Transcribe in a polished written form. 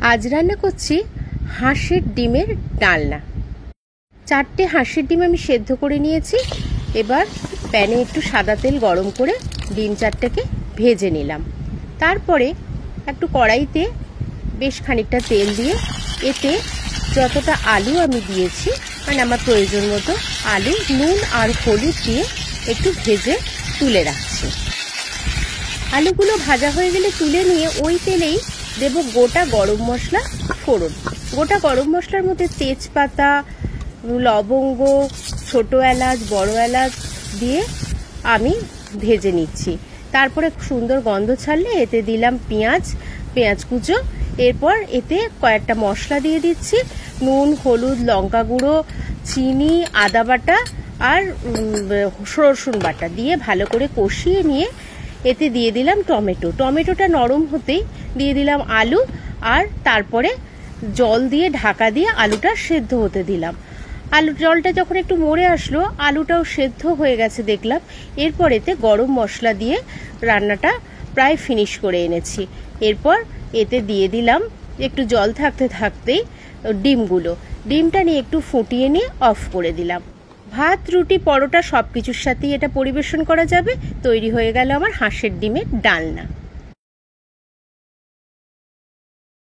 আজ রান্না করছি হাঁসের ডিমের ডালনা। 4টে হাঁসের ডিম আমি সেদ্ধ করে নিয়েছি। এবার প্যানে একটু সাদা তেল গরম করে ডিম 4টেকে ভেজে নিলাম। তারপরে একটু কড়াইতে বেশ খানিকটা তেল দিয়ে এতে যতটা আলু আমি দিয়েছি, মানে আমার প্রয়োজন মতো আলু, নুন আর হলুদ দিয়ে একটু ভেজে তুলে রাখছি। আলুগুলো ভাজা হয়ে গেলে তুলে নিয়ে ওই তেলেই দেব গোটা গরম মশলা ফোড়ন। গোটা গরম মশলার মধ্যে তেজপাতা, লবঙ্গ, ছোট এলাচ, বড় এলাচ দিয়ে আমি ভেজে নিচ্ছি। তারপরে সুন্দর গন্ধ ছাড়লে এতে দিলাম পেঁয়াজ কুচো। এরপর এতে কয়েকটা মশলা দিয়ে দিচ্ছি, নুন, হলুদ, লঙ্কা গুঁড়ো, চিনি, আদা বাটা আর রসুন বাটা দিয়ে ভালো করে কষিয়ে নিয়ে এতে দিয়ে দিলাম টমেটোটা নরম হতেই দিয়ে দিলাম আলু, আর তারপরে জল দিয়ে ঢাকা দিয়ে আলুটা সেদ্ধ হতে দিলাম। জলটা যখন একটু মরে আসলো, আলুটাও সেদ্ধ হয়ে গেছে দেখলাম। এরপর এতে গরম মশলা দিয়ে রান্নাটা প্রায় ফিনিশ করে এনেছি। এরপর এতে দিয়ে দিলাম একটু জল থাকতে থাকতেই ডিমটা নিয়ে একটু ফুটিয়ে নিয়ে অফ করে দিলাম। ভাত, রুটি, পরোটা সব কিছুর সাথেই এটা পরিবেশন করা যাবে। তৈরি হয়ে গেল আমার হাঁসের ডিমের ডালনা।